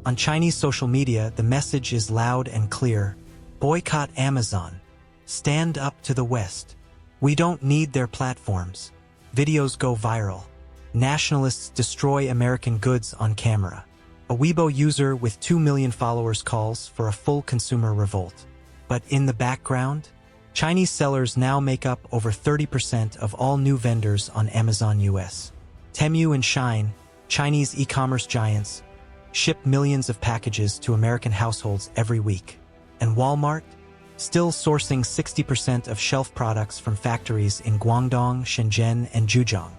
On Chinese social media, the message is loud and clear. Boycott Amazon. Stand up to the West. We don't need their platforms. Videos go viral. Nationalists destroy American goods on camera. A Weibo user with 2 million followers calls for a full consumer revolt. But in the background, Chinese sellers now make up over 30% of all new vendors on Amazon U.S. Temu and Shein, Chinese e-commerce giants, ship millions of packages to American households every week. And Walmart, still sourcing 60% of shelf products from factories in Guangdong, Shenzhen, and Zhejiang.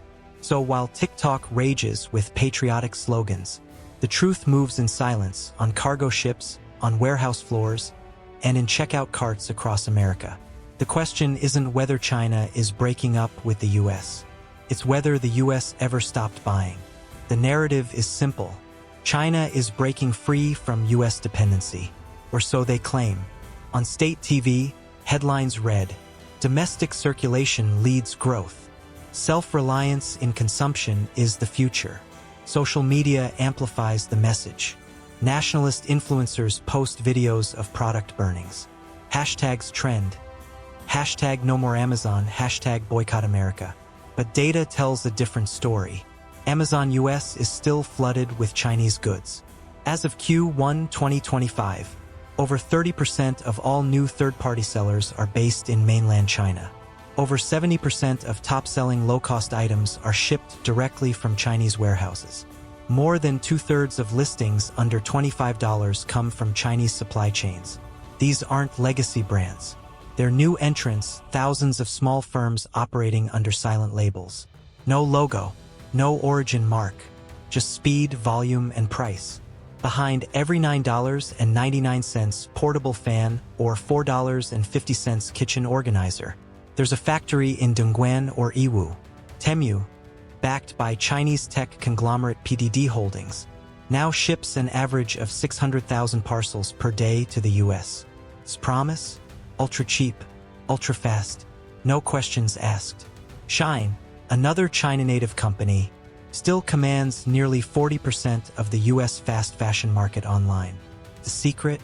So while TikTok rages with patriotic slogans, the truth moves in silence on cargo ships, on warehouse floors, and in checkout carts across America. The question isn't whether China is breaking up with the U.S. It's whether the U.S. ever stopped buying. The narrative is simple. China is breaking free from U.S. dependency, or so they claim. On state TV, headlines read, "Domestic circulation leads growth. Self-reliance in consumption is the future." Social media amplifies the message. Nationalist influencers post videos of product burnings. Hashtags trend. Hashtag no more Amazon, hashtag boycott America. But data tells a different story. Amazon US is still flooded with Chinese goods. As of Q1 2025, over 30% of all new third-party sellers are based in mainland China. Over 70% of top-selling low-cost items are shipped directly from Chinese warehouses. More than two-thirds of listings under $25 come from Chinese supply chains. These aren't legacy brands. They're new entrants, thousands of small firms operating under silent labels. No logo, no origin mark, just speed, volume, and price. Behind every $9.99 portable fan or $4.50 kitchen organizer, there's a factory in Dongguan or Yiwu. Temu, backed by Chinese tech conglomerate PDD Holdings, now ships an average of 600,000 parcels per day to the U.S. Its promise? Ultra cheap, ultra fast, no questions asked. Shein, another China-native company, still commands nearly 40% of the U.S. fast fashion market online. The secret?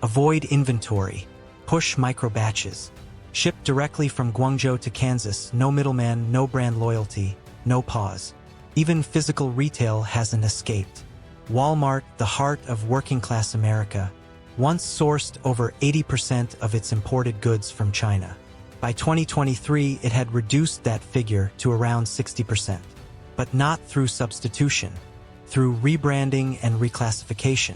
Avoid inventory, push micro-batches, ship directly from Guangzhou to Kansas, no middleman, no brand loyalty, no pause. Even physical retail hasn't escaped. Walmart, the heart of working-class America, once sourced over 80% of its imported goods from China. By 2023, it had reduced that figure to around 60%. But not through substitution, through rebranding and reclassification.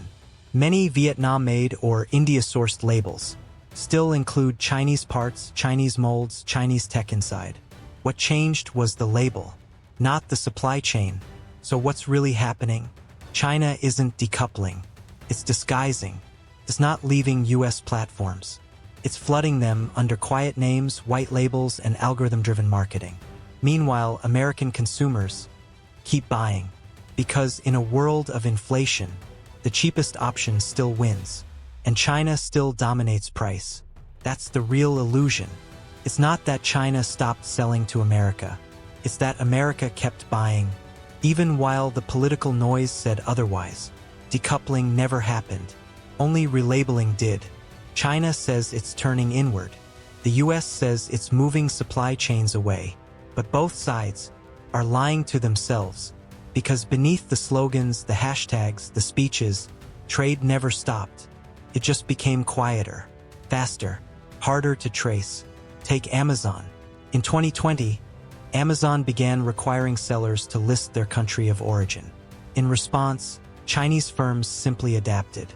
Many Vietnam-made or India-sourced labels still include Chinese parts, Chinese molds, Chinese tech inside. What changed was the label, not the supply chain. So what's really happening? China isn't decoupling. It's disguising. It's not leaving U.S. platforms. It's flooding them under quiet names, white labels, and algorithm-driven marketing. Meanwhile, American consumers keep buying, because in a world of inflation, the cheapest option still wins, and China still dominates price. That's the real illusion. It's not that China stopped selling to America. It's that America kept buying, even while the political noise said otherwise. Decoupling never happened. Only relabeling did. China says it's turning inward. The U.S. says it's moving supply chains away. But both sides are lying to themselves, because beneath the slogans, the hashtags, the speeches, trade never stopped. It just became quieter, faster, harder to trace. Take Amazon. In 2020, Amazon began requiring sellers to list their country of origin. In response, Chinese firms simply adapted.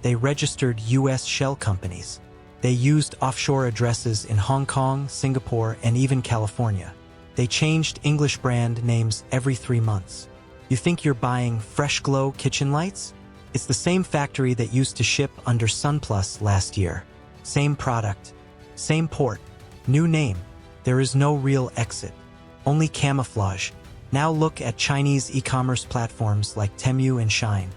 They registered U.S. shell companies. They used offshore addresses in Hong Kong, Singapore, and even California. They changed English brand names every 3 months. You think you're buying Fresh Glow kitchen lights? It's the same factory that used to ship under SunPlus last year. Same product, same port, new name. There is no real exit, only camouflage. Now look at Chinese e-commerce platforms like Temu and Shein.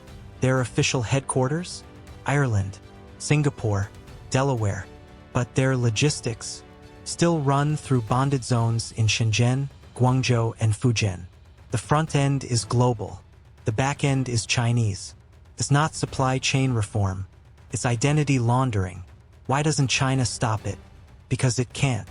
Their official headquarters? Ireland, Singapore, Delaware. But their logistics still run through bonded zones in Shenzhen, Guangzhou, and Fujian. The front end is global. The back end is Chinese. It's not supply chain reform. It's identity laundering. Why doesn't China stop it? Because it can't.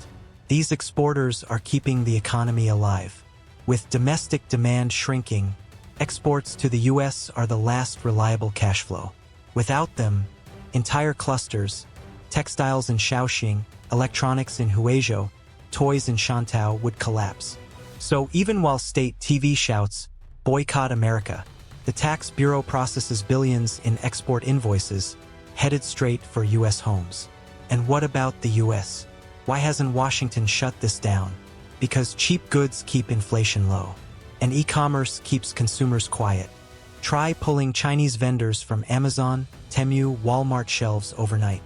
These exporters are keeping the economy alive. With domestic demand shrinking, exports to the U.S. are the last reliable cash flow. Without them, entire clusters, textiles in Shaoxing, electronics in Huizhou, toys in Shantou would collapse. So even while state TV shouts, "Boycott America," the tax bureau processes billions in export invoices, headed straight for U.S. homes. And what about the U.S.? Why hasn't Washington shut this down? Because cheap goods keep inflation low, and e-commerce keeps consumers quiet. Try pulling Chinese vendors from Amazon, Temu, Walmart shelves overnight.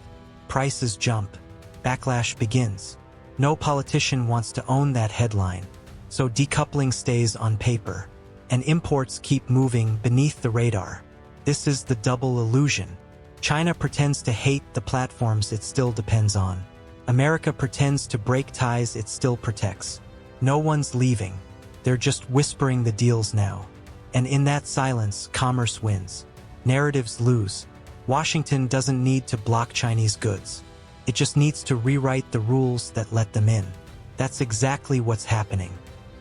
Prices jump. Backlash begins. No politician wants to own that headline, so decoupling stays on paper, and imports keep moving beneath the radar. This is the double illusion. China pretends to hate the platforms it still depends on. America pretends to break ties it still protects. No one's leaving. They're just whispering the deals now. And in that silence, commerce wins. Narratives lose. Washington doesn't need to block Chinese goods. It just needs to rewrite the rules that let them in. That's exactly what's happening.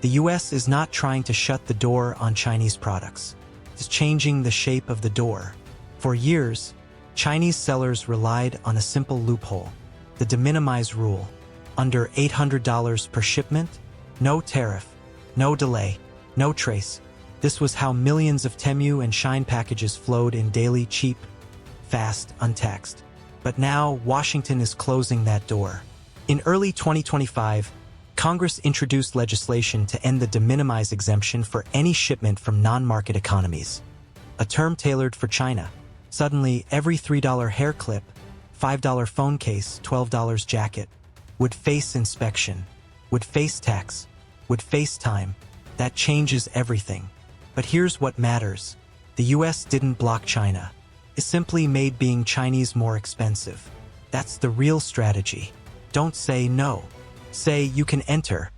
The U.S. is not trying to shut the door on Chinese products. It's changing the shape of the door. For years, Chinese sellers relied on a simple loophole, the de minimis rule. Under $800 per shipment, no tariff, no delay, no trace. This was how millions of Temu and Shein packages flowed in daily, cheap, fast, untaxed. But now, Washington is closing that door. In early 2025, Congress introduced legislation to end the de minimis exemption for any shipment from non-market economies, a term tailored for China. Suddenly, every $3 hair clip, $5 phone case, $12 jacket would face inspection, would face tax, would face time. That changes everything. But here's what matters. The U.S. didn't block China. It simply made being Chinese more expensive. That's the real strategy. Don't say no. Say you can enter,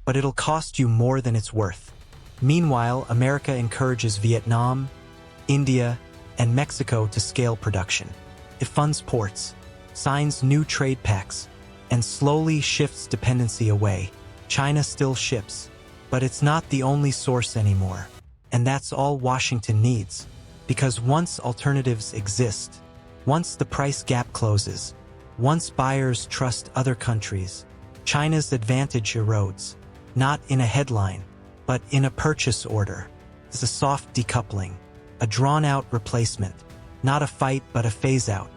but it'll cost you more than it's worth. Meanwhile, America encourages Vietnam, India, and Mexico to scale production. It funds ports, signs new trade pacts, and slowly shifts dependency away. China still ships, but it's not the only source anymore. And that's all Washington needs. Because once alternatives exist, once the price gap closes, once buyers trust other countries, China's advantage erodes. Not in a headline, but in a purchase order. It's a soft decoupling, a drawn-out replacement, not a fight but a phase-out.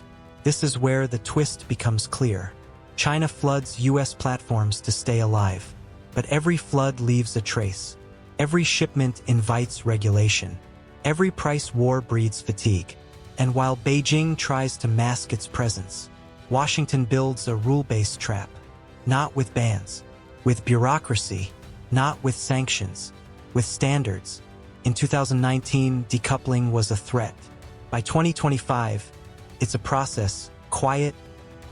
This is where the twist becomes clear. China floods U.S. platforms to stay alive, but every flood leaves a trace. Every shipment invites regulation. Every price war breeds fatigue. And while Beijing tries to mask its presence, Washington builds a rule-based trap. Not with bans, with bureaucracy, not with sanctions, with standards. In 2019, decoupling was a threat. By 2025, it's a process, quiet,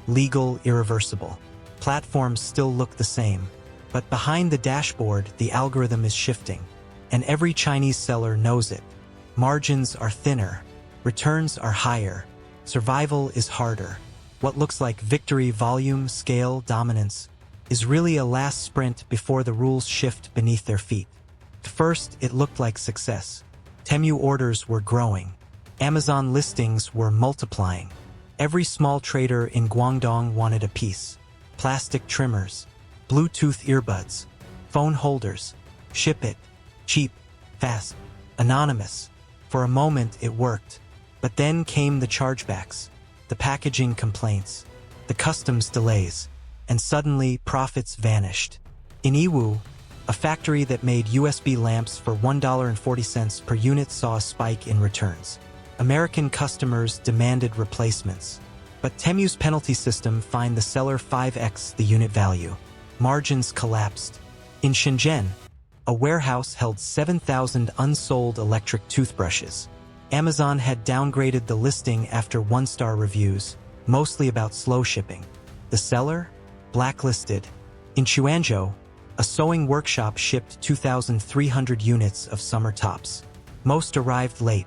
legal, irreversible. Platforms still look the same, but behind the dashboard, the algorithm is shifting, and every Chinese seller knows it. Margins are thinner, returns are higher, survival is harder. What looks like victory, volume, scale, dominance, is really a last sprint before the rules shift beneath their feet. At first, it looked like success. Temu orders were growing. Amazon listings were multiplying. Every small trader in Guangdong wanted a piece. Plastic trimmers, Bluetooth earbuds, phone holders. Ship it. Cheap, fast, anonymous. For a moment, it worked. But then came the chargebacks, the packaging complaints, the customs delays, and suddenly profits vanished. In Yiwu, a factory that made USB lamps for $1.40 per unit saw a spike in returns. American customers demanded replacements. But Temu's penalty system fined the seller 5x the unit value. Margins collapsed. In Shenzhen, a warehouse held 7,000 unsold electric toothbrushes. Amazon had downgraded the listing after one-star reviews, mostly about slow shipping. The seller? Blacklisted. In Quanzhou, a sewing workshop shipped 2,300 units of summer tops. Most arrived late.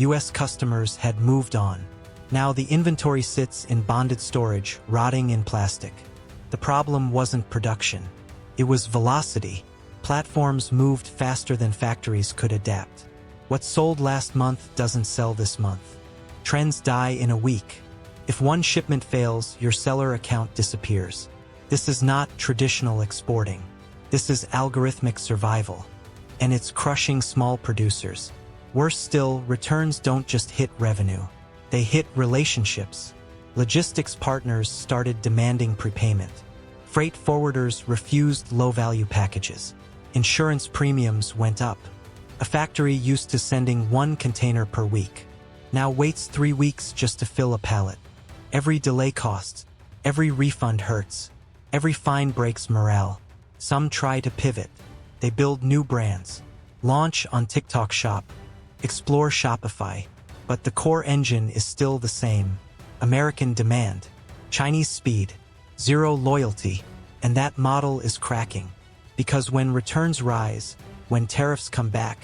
U.S. customers had moved on. Now the inventory sits in bonded storage, rotting in plastic. The problem wasn't production. It was velocity. Platforms moved faster than factories could adapt. What sold last month doesn't sell this month. Trends die in a week. If one shipment fails, your seller account disappears. This is not traditional exporting. This is algorithmic survival. And it's crushing small producers. Worse still, returns don't just hit revenue. They hit relationships. Logistics partners started demanding prepayment. Freight forwarders refused low-value packages. Insurance premiums went up. A factory used to sending 1 container per week now waits 3 weeks just to fill a pallet. Every delay costs. Every refund hurts. Every fine breaks morale. Some try to pivot. They build new brands. Launch on TikTok Shop. Explore Shopify. But the core engine is still the same. American demand. Chinese speed. Zero loyalty. And that model is cracking. Because when returns rise, when tariffs come back,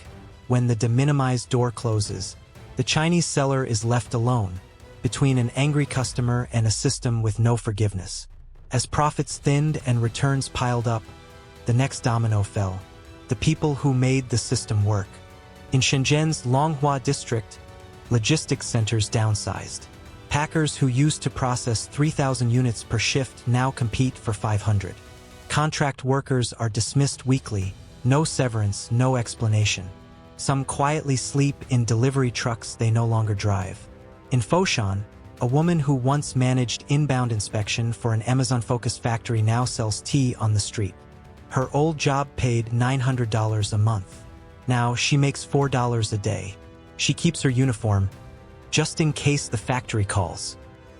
when the de minimis door closes, the Chinese seller is left alone, between an angry customer and a system with no forgiveness. As profits thinned and returns piled up, the next domino fell. The people who made the system work. In Shenzhen's Longhua district, logistics centers downsized. Packers who used to process 3,000 units per shift now compete for 500. Contract workers are dismissed weekly, no severance, no explanation. Some quietly sleep in delivery trucks they no longer drive. In Foshan, a woman who once managed inbound inspection for an Amazon-focused factory now sells tea on the street. Her old job paid $900 a month. Now she makes $4 a day. She keeps her uniform, just in case the factory calls.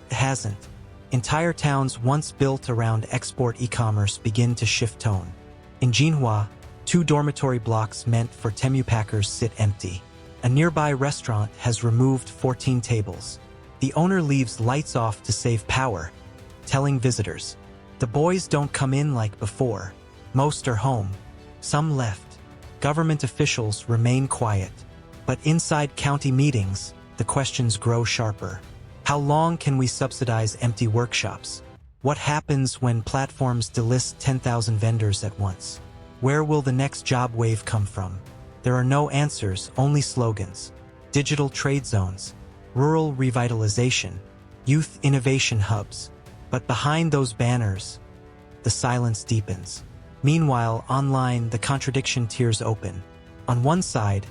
It hasn't. Entire towns once built around export e-commerce begin to shift tone. In Jinhua, 2 dormitory blocks meant for Temu packers sit empty. A nearby restaurant has removed 14 tables. The owner leaves lights off to save power, telling visitors, "The boys don't come in like before. Most are home. Some left." Government officials remain quiet. But inside county meetings, the questions grow sharper. How long can we subsidize empty workshops? What happens when platforms delist 10,000 vendors at once? Where will the next job wave come from? There are no answers, only slogans. Digital trade zones, rural revitalization, youth innovation hubs. But behind those banners, the silence deepens. Meanwhile, online, the contradiction tears open. On one side,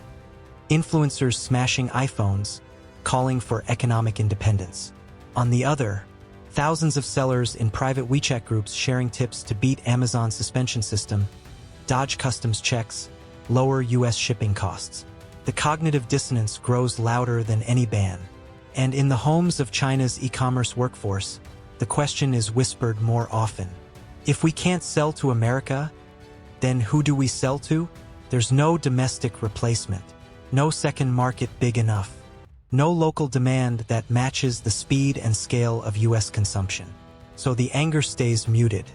influencers smashing iPhones, calling for economic independence. On the other, thousands of sellers in private WeChat groups sharing tips to beat Amazon's suspension system, dodge customs checks, lower U.S. shipping costs. The cognitive dissonance grows louder than any ban. And in the homes of China's e-commerce workforce, the question is whispered more often. If we can't sell to America, then who do we sell to? There's no domestic replacement. No second market big enough. No local demand that matches the speed and scale of U.S. consumption. So the anger stays muted.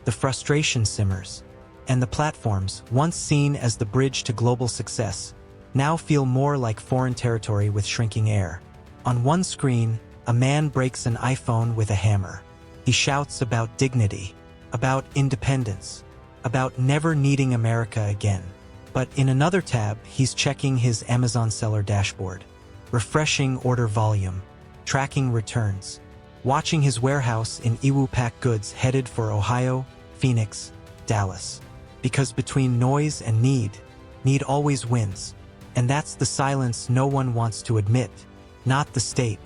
The frustration simmers. And the platforms, once seen as the bridge to global success, now feel more like foreign territory with shrinking air. On one screen, a man breaks an iPhone with a hammer. He shouts about dignity, about independence, about never needing America again. But in another tab, he's checking his Amazon seller dashboard, refreshing order volume, tracking returns, watching his warehouse in Iwu pack goods headed for Ohio, Phoenix, Dallas. Because between noise and need always wins. And that's the silence no one wants to admit. Not the state,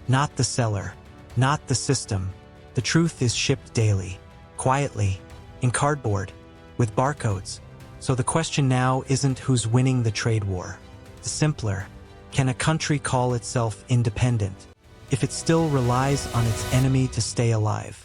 not the seller, not the system. The truth is shipped daily, quietly, in cardboard, with barcodes. So the question now isn't who's winning the trade war. It's simpler. Can a country call itself independent if it still relies on its enemy to stay alive?